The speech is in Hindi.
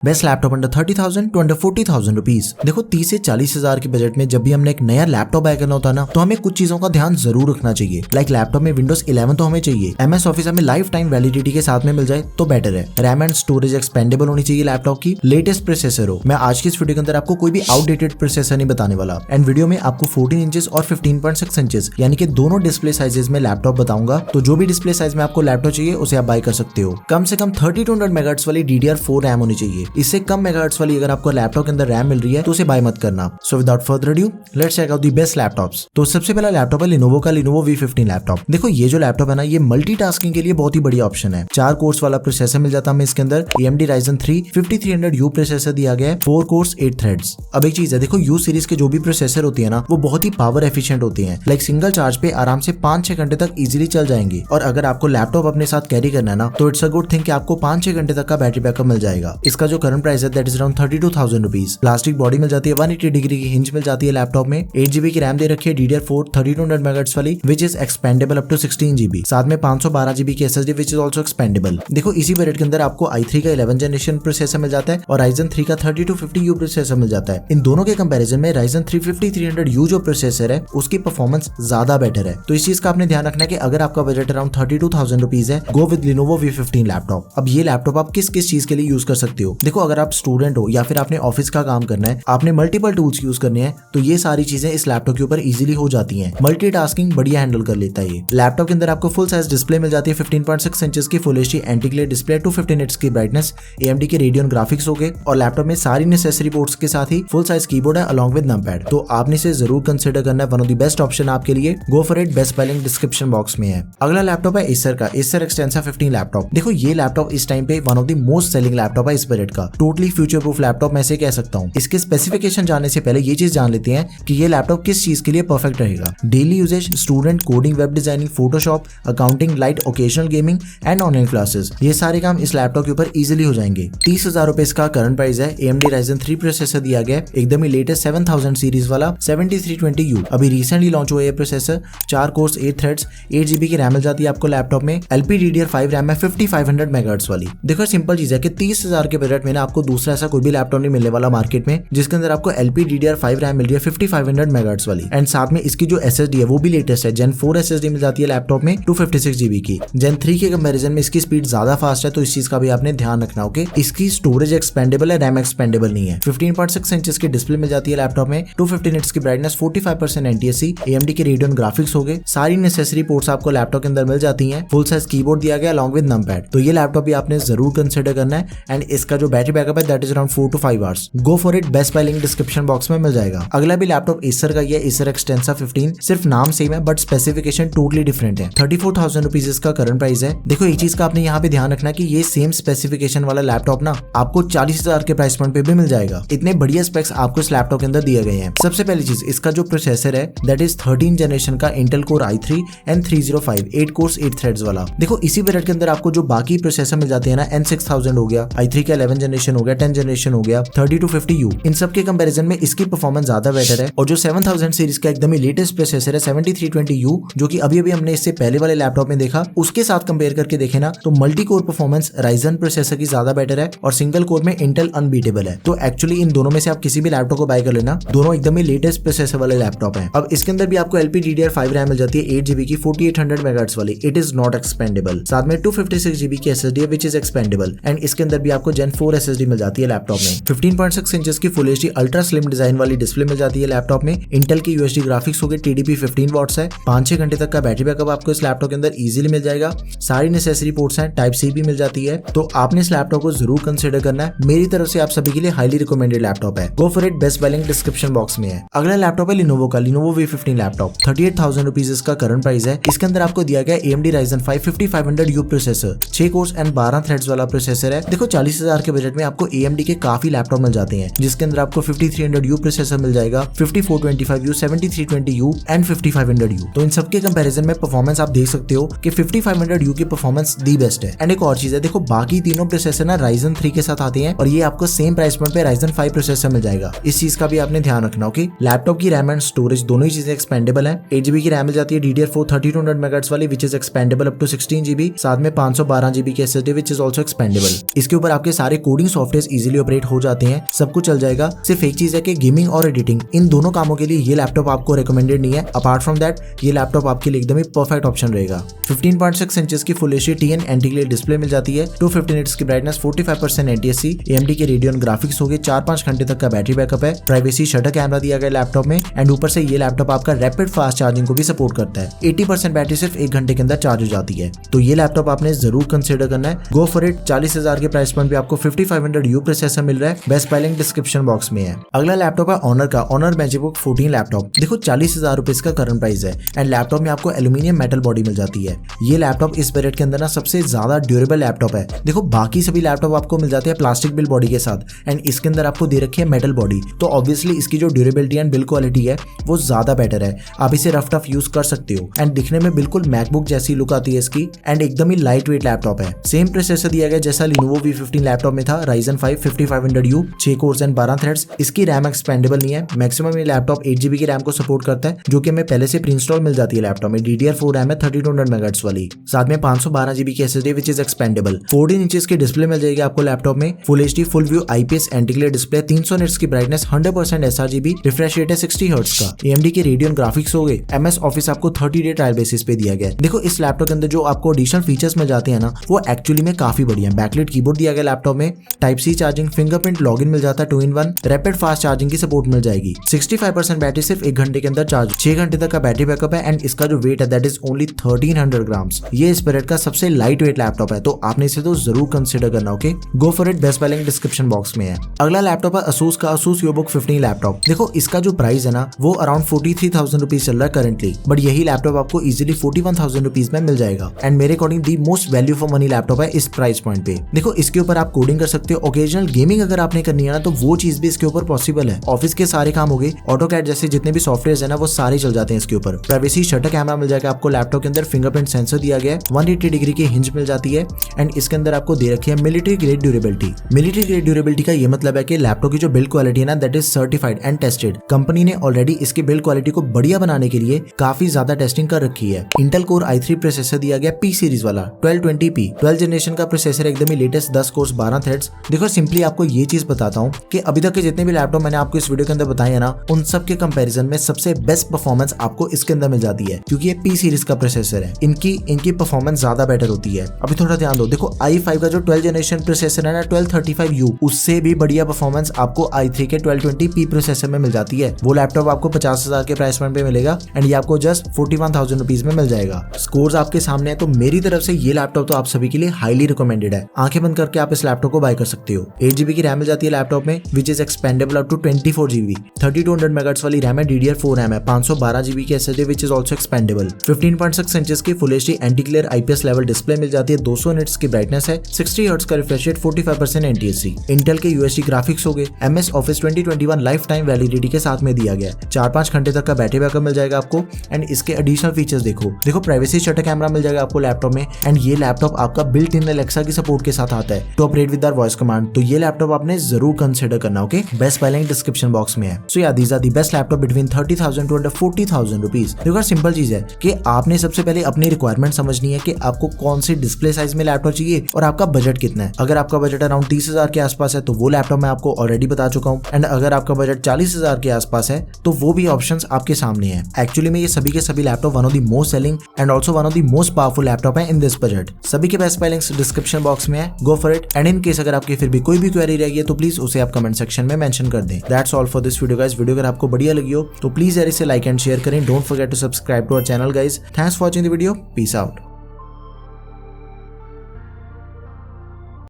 Best laptop under 30,000 to under 40,000 rupees. देखो 30 से 40,000 के बजट में जब भी हमने एक नया लैपटॉप बाय करना होता है ना, तो हमें कुछ चीजों का ध्यान जरूर रखना चाहिए। लाइक लैपटॉप में विंडोज 11 तो हमें चाहिए, MS ऑफिस हमें लाइफ टाइम वैलिडिटी के साथ में मिल जाए तो बेटर है। रैम एंड स्टोरेज एक्सपेंडेबल होनी चाहिए लैपटॉप की, लेटेस्ट प्रोसेसर हो। मैं आज की इस वीडियो के अंदर आपको कोई भी आउटडेटेड प्रोसेसर नहीं बताने वाला, एंड वीडियो में आपको 14 इंचेस और 15.6 इंचेस यानी कि दोनों डिस्प्ले साइजेस में लैपटॉप बताऊंगा। तो जो भी डिस्प्ले साइज में आपको लैपटॉप चाहिए उसे आप बाय कर सकते हो। कम से कम 3200 मेगाहर्ट्ज वाली DDR4 रैम होनी चाहिए। इससे कम मेगाहर्ट्ज वाली अगर आपको लैपटॉप के अंदर रैम मिल रही है तो उसे बाय मत करना। So without further adieu let's check out the best laptops. तो सबसे पहला लैपटॉप है Lenovo का Lenovo V15 लैपटॉप। देखो ये जो लैपटॉप है ना, ये मल्टीटास्किंग के लिए बहुत ही बढ़िया ऑप्शन है। 4 कोर्स वाला प्रोसेसर मिल जाता है हमें इसके अंदर। AMD Ryzen 3 5300U प्रोसेसर दिया गया है, 4 कोर्स 8 थ्रेड्स। अब एक चीज है, देखो U सीरीज के जो भी प्रोसेसर होती है ना, वो बहुत ही पावर एफिशिएंट होती हैं। लाइक सिंगल चार्ज पे आराम से 5-6 घंटे तक इजीली चल जाएंगे। और अगर आपको लैपटॉप अपने साथ कैरी करना है ना, तो इट्स अ गुड थिंग कि आपको 5-6 घंटे तक का बैटरी बैकअप मिल जाएगा। इसका जो करंट प्राइस है that is around 32,000 rupees. Plastic body मिल जाती है, 180 डिग्री की हिंज मिल जाती है लैपटॉप में। 8GB की रैम दे रखी है DDR4 3200 मेगाहर्ट्ज वाली which is expandable up to 16GB। साथ में 512GB की SSD which is also expandable. देखो इसी बजट के अंदर आपको i3 का 11 जनरेशन प्रोसेसर मिल जाता है और Ryzen 3 का 3250U प्रोसेसर मिल जाता है। इन दोनों के कंपैरिजन में Ryzen 3 5300U जो प्रोसेसर है उसकी परफॉर्मेंस ज्यादा बेटर है। तो इस चीज का आपने ध्यान रखना है कि अगर आपका बजट अराउंड 32,000 रुपीज है, go with Lenovo V15 laptop. अब ये लैपटॉप आप किस किस चीज के लिए यूज कर सकते हो। देखो अगर आप स्टूडेंट हो या फिर आपने ऑफिस का काम करना है, आपने मल्टीपल टूल्स यूज करने हैं, तो ये सारी चीजें इस लैपटॉप के ऊपर इजीली हो जाती हैं। मल्टीटास्किंग बढ़िया हैंडल कर लेता है ये लैपटॉप। के अंदर आपको फुल साइज डिस्प्ले मिल जाती है, 15.6 इंचेस की full HD anti glare display, 215 hertz की ब्राइटनेस, AMD के रेडियन ग्राफिक्स हो गए, और लैपटॉप में सारी नेसेसरी पोर्ट्स के साथ ही फुल साइज कीबोर्ड है अलॉन्ग विद नंपैड। तो आपने इसे जरूर कंसीडर करना है, one of the best option आपके लिए। Go for it, best link description box में है। अगला लैपटॉप है Acer का Acer Extensa 15 लैपटॉप। देखो ये लैपटॉप इस टाइम पे one of the most selling laptop है इस बजट का। टोटली फ्यूचर प्रूफ लैपटॉप मैं से कह सकता हूँ। इसके स्पेसिफिकेशन जानने से पहले ये चीज जान लेते हैं कि ये लैपटॉप किस चीज के लिए परफेक्ट रहेगा। Daily usage, student, coding, web designing, Photoshop, accounting, light occasional gaming and online classes, ये सारे काम इस लैपटॉप के ऊपर इजीली हो जाएंगे। 30,000 रुपए इसका करंट प्राइस है। AMD Ryzen 3 प्रोसेसर दिया गया है, एकदम ही लेटेस्ट 7000 सीरीज वाला 7320U। अभी रिसेंटली लॉन्च हुआ ये प्रोसेसर। 4 कोर्स 8 थ्रेड्स, 8GB की रैम मिल जाती है आपको लैपटॉप में। LPDDR5 रैम है 5500 मेगाहर्ट्ज वाली। देखो सिंपल चीज है कि 30,000 के बजट में ना आपको दूसरा ऐसा कोई भी लैपटॉप नहीं मिलने वाला मार्केट में जिसके अंदर आपको LPDDR5 रैम मिल रही है 5500 मेगाहर्ट्ज वाली। एंड साथ में इसकी जो SSD है वो भी लेटेस्ट है, Gen 4 SSD मिल जाती है लैपटॉप में 256GB की। Gen 3 के कंपैरिजन में इसकी स्पीड ज्यादा फास्ट है, तो इस चीज का भी आपने ध्यान रखना हो कि इसकी स्टोरेज एक्सपेंडेबल है, रैम एक्सपेंडेबल नहीं है। 15.6 इंचेस की डिस्प्ले मिल जाती है लैपटॉप में, 215 हर्ट्ज की ब्राइटनेस, 45% NTSC, AMD के रेडियन ग्राफिक्स हो गए। सारी नेसेसरी पोर्ट्स आपको लैपटॉप के अंदर मिल जाती हैं। फुल साइज कीबोर्ड दिया गया अलॉन्ग विद नंपैड। तो ये लैपटॉप भी आपने जरूर कंसीडर करना है। एंड इसका जो बैटरी बैकअप है that is around 4 to 5 hours. Go for it, best buy link description box में मिल जाएगा। अगला भी लैपटॉप Acer का ही है, Acer Extensa 15। सिर्फ नाम सेम है बट स्पेसिफिकेशन टोटली डिफरेंट है। 34,000 रुपीज इसका करंट प्राइस है। देखो एक चीज का आपने यहाँ पे ध्यान रखना कि ये सेम स्पेसिफिकेशन वाला लैपटॉप ना आपको 40,000 के प्राइस पॉइंट पे भी मिल जाएगा। इतने बढ़िया स्पेक्स आपको इस लैपटॉप के अंदर दिए गए हैं। सबसे पहली चीज, इसका जो प्रोसेसर है दैट इज 13 जनरेशन का Intel Core i3 N305 8 course 8 threads वाला। देखो इसी बजट के अंदर आपको जो बाकी प्रोसेसर मिल जाते हैं ना, N6000 हो गया, i3 का 11 जनरेशन हो गया, 10 जनरेशन हो गया, 3250U, इन सब के कंपैरिजन में इसकी परफॉर्मेंस ज्यादा बेटर है। और जो 7000 सीरीज का एकदम ही लेटेस्ट प्रोसेसर है 7320U, जो कि अभी अभी हमने इससे पहले वाले लैपटॉप में देखा, उसके साथ कंपेयर करके देखे ना तो multi core performance Ryzen processor की ज्यादा बेटर है और सिंगल कोर में Intel अनबीटेबल है। तो एक्चुअली इन दोनों में से आप किसी भी लैपटॉप को बाय कर लेना, दोनों एकदम ही लेटेस्ट प्रोसेसर वाले लैपटॉप है। अब इसके अंदर भी आपको LPDDR5 रैम मिल जाती है 8GB की 4800 मेगाहर्ट्ज वाली, इट इज नॉट एक्सपेंडेबल। साथ में 256GB की SSD which is expandable. And इसके अंदर भी आपको Gen 4 SSD मिल जाती है लैपटॉप में। 15.6 इंचेस की full HD ultra slim design वाली डिस्प्ले मिल जाती है लैपटॉप में। इंटेल की UHD ग्राफिक्स हो गए, TDP 15 वॉट्स है। 5-6 घंटे तक का बैटरी बैकअप आपको इस लैपटॉप के अंदर इजीली मिल जाएगा। सारी नेसेसरी पोर्ट्स हैं, Type-C भी मिल जाती है। तो आपने इस लैपटॉप को जरूर कंसीडर करना है। मेरी तरफ से आप सभी के लिए हाईली रिकमेंडेड लैपटॉप है। Go for it, best buy link description box में है। अगला लैपटॉप है Lenovo का Lenovo V15 लैपटॉप। 38,000 रुपीज इसका करंट प्राइस है। इसके अंदर आपको दिया गया AMD Ryzen 5 5500U processor, 6 course and 12 threads वाला प्रोसेसर है। देखो 40,000 के बजट में आपको AMD के काफी लैपटॉप मिल जाते हैं, जिसके अंदर आपको 5300U प्रोसेसर मिल जाएगा, 5425U, 7320U एंड 5500U। तो इन सबके कंपैरिजन में परफॉर्मेंस आप देख सकते हो कि 5500U की परफॉर्मेंस दी बेस्ट है। एंड एक और चीज है, देखो बाकी तीनों प्रोसेसर ना Ryzen 3 के साथ आते हैं और ये आपको सेम प्राइस पॉइंट पे Ryzen 5 प्रोसेसर मिल जाएगा। इस चीज का भी आपने ध्यान रखना हो कि लैपटॉप की रैम एंड स्टोरेज दोनों ही चीजें एक्सपेंडेबल है। 8GB की रैम मिल जाती है DDR4 3200 मेगाहर्ट्ज वाली which is expandable up to 16GB। साथ में 512GB की SSD which is also expandable. इसके ऊपर आपके सारे कोडिंग सॉफ्टवेयर इजीली ऑपरेट हो जाते हैं, सब कुछ चल जाएगा। सिर्फ एक चीज है कि गेमिंग और एडिटिंग इन दोनों कामों के लिए ये लैपटॉप आपको रिकमेंडेड नहीं है। अपार्ट फ्रॉम दैट ये लैपटॉप आपके लिए एकदम ही परफेक्ट ऑप्शन रहेगा। 15.6 इंचेस की full HD TN anti glare display मिल जाती है, 250 निट्स की ब्राइटनेस, 45% NTSC, AMD के रेडियन ग्राफिक्स हो गए, 4-5 घंटे तक का बैटरी बैकअप है, प्राइवेसी शटर कैमरा दिया गया लैपटॉप में एंड ऊपर से ये लैपटॉप आपका रैपिड फास्ट चार्जिंग को भी सपोर्ट करता है। 80% बैटरी सिर्फ 1 घंटे के अंदर चार्ज हो जाती है। तो ये लैपटॉप आपने जरूर कंसिडर करना है। Go for it. 40,000 के प्राइस पॉइंट पे आपको 5500U प्रोसेसर मिल रहा है। Best buy link description box में है। अगला लैपटॉप है ऑनर का ऑनर मैजिकबुक 14 लैपटॉप। देखो 40,000 रुपए इसका करंट प्राइस है एंड लैपटॉप में आपको एल्यूमिनियम मेटल बॉडी मिल जाती है। ये लैपटॉप इस बजट के अंदर ना सबसे ज्यादा ड्यूरेबल लैपटॉप है। देखो बाकी सभी लैपटॉप आपको मिल जाते हैं प्लास्टिक बिल्ड बॉडी के साथ एंड इसके अंदर आपको दे रखी है मेटल बॉडी, तो ऑब्वियसली इसकी जो ड्यूरेबिलिटी एंड बिल्ड क्वालिटी है वो ज्यादा बेटर है। आप इसे रफ टफ यूज कर सकते हो एंड दिखने में बिल्कुल मैकबुक जैसी लुक आती है इसकी एंड एकदम ही लाइट वेट लैपटॉप है। सेम प्रोसेसर दिया गया जैसा Lenovo V15 लैपटॉप में था, Ryzen 5 5500U, 6 course and 12 threads. इसकी रैम एक्सपेंडेबल नहीं है। मैक्सिमम ये लैपटॉप 8GB की रैम को सपोर्ट करता है, जो कि हमें पहले से प्री इंस्टॉल मिल जाती है लैपटॉप में। DDR4 रैम है 3200 MHz वाली, साथ में 512GB की SSD which is expandable. 14 inches की डिस्प्ले मिल जाएगी आपको लैपटॉप में, full HD full view IPS anti glare display, 300 nits की ब्राइटनेस, 100% sRGB, रिफ्रेश रेट है 60 हर्ट्ज का, AMD के रेडियन ग्राफिक्स हो गए, MS ऑफिस आपको 30 डे ट्रायल बेसिस पे दिया गया। देखो इस लैपटॉप के अंदर जो आपको एडिशनल फीचर्स मिल जाते हैं ना वो एक्चुअली में काफी बढ़िया है। बैकलाइट कीबोर्ड दिया गया लैपटॉप में, Type-C चार्जिंग, फिंगरप्रिंट लॉगिन मिल जाता है 2-in-1, रैपिड फास्ट चार्जिंग की सपोर्ट मिल जाएगी। 65% बैटरी सिर्फ 1 घंटे के अंदर चार्ज, 6 घंटे तक का बैटरी बैकअप है एंड इसका जो वेट है दैट इज ओनली 1300 ग्राम्स। ये इस पीरियड का सबसे लाइट वेट लैपटॉप है, तो आपने इसे तो जरूर कंसिडर करना। Okay, go for it. Best buy link description box में है। अगला लैपटॉप है Asus का Asus VivoBook 15 लैपटॉप। देखो इसका जो प्राइस है ना वो अराउंड 43,000 रुपीज चल रहा है करंटली, बट यही लैपटॉप आपको इजीली 41,000 रुपीज में मिल जाएगा एंड मेरे according the most value for money laptop है इस प्राइस पॉइंट पे। देखो इसके ऊपर आप कोडिंग कर सकते हो, ओकेजनल गेमिंग अगर आपने करनी है ना तो वो चीज भी इसके ऊपर पॉसिबल है। ऑफिस के सारे काम हो गए, ऑटोकैड जैसे जितने भी सॉफ्टवेयर है ना वो सारे चल जाते हैं इसके ऊपर। प्राइवेसी शटर कैमरा मिल जाएगा आपको लैपटॉप के अंदर, फिंगरप्रिंट सेंसर दिया गया है, 180 डिग्री की हिंज मिल जाती है एंड इसके अंदर आपको दे रखी है military grade durability. Military grade durability का ये मतलब है कि लैपटॉप की जो बिल्ड क्वालिटी है ना that is certified and tested. Company ने ऑलरेडी इसकी बिल्ड क्वालिटी को बढ़िया बनाने के लिए काफी ज्यादा टेस्टिंग कर रखी है। इंटेल कोर i3 प्रोसेसर दिया गया P सीरीज वाला 1220p 12 जनरेशन का प्रोसेसर, एकदम ही लेटेस्ट, 10 कोर्स 12 थ्रेड्स। देखो सिंपली आपको ये चीज बताता हूँ कि अभी तक के जितने भी लैपटॉप मैंने आपको इस वीडियो के अंदर बताए हैं ना उन सब के कंपैरिजन में सबसे बेस्ट परफॉर्मेंस आपको इसके अंदर मिल जाती है, क्योंकि ये P सीरीज का प्रोसेसर है। इनकी परफॉर्मेंस ज्यादा बेटर होती है। अभी थोड़ा ध्यान दो, देखो i5 का जो 12 जनरेशन प्रोसेसर है ना 1235U, उससे भी बढ़िया परफॉर्मेंस आपको i3 के 1220p प्रोसेसर में मिल जाती है। वो लैपटॉप आपको 50,000 के प्राइस पॉइंट पे मिलेगा एंड ये आपको जस्ट 41,000 रुपीज में मिल जाएगा। स्कोर्स आपके सामने है, तो मेरी तरफ से ये लैपटॉप तो आप सभी के लिए हाईली रिकमेंडेड है। आंखें बंद करके आप इस लैपटॉप को बाय कर सकते हो। 8GB की रैम मिल जाती है लैपटॉप में which is expandable up to 24GB, 3200 MHz वाली रैम है, DDR4 रैम है, 512GB की SSD which is also expandable, 15.6 inches की full HD anti glare IPS level display मिल जाती है, 200 निट्स की ब्राइटनेस है, 60 हर्ट्ज का रिफ्रेश रेट, 45% NTSC, इंटेल के UHD ग्राफिक्स हो गए, MS office 2021 life time validity के साथ में दिया गया, 4-5 घंटे तक का बैटरी बैकअप मिल जाएगा आपको एंड इसके एडिशनल फीचर्स देखो प्राइवेसी शटर कैमरा मिल जाएगा आपको लैपटॉप में एंड ये लैपटॉप आपका बिल्ट इन Alexa की सपोर्ट के साथ आता है to operate with our voice command. तो ये लैपटॉप आपने जरूर कंसिडर करना। Okay, best buy link description box में है। सो या these are the best laptop between 30,000 to 40,000 rupees. देखो सिंपल चीज है कि आपने सबसे पहले अपनी रिक्वायरमेंट समझनी है कि आपको कौन सी डिस्प्ले साइज में लैपटॉप चाहिए और आपका बजट कितना है। अगर आपका बजट अराउंड 30,000 के आसपास है तो वो लैपटॉप मैं आपको ऑलरेडी बता चुका हूँ एंड अगर आपका बजट 40,000 के आसपास है तो वो भी ऑप्शंस आपके सामने है। एक्चुअली में ये सभी के सभी laptop one of the most selling and also one of the most powerful laptop है इन दिस बजट। सभी के best bye links description box में है, go for it. And in case अगर आपकी फिर भी कोई भी क्वेरी रहेगी तो प्लीज उसे आप कमेंट सेक्शन में मेंशन कर दें। That's all for this video guys. Video अगर आपको बढ़िया लगी हो तो प्लीज यार इसे लाइक एंड शेयर करें। Don't forget to subscribe to our channel guys. Thanks for watching the video. Peace out.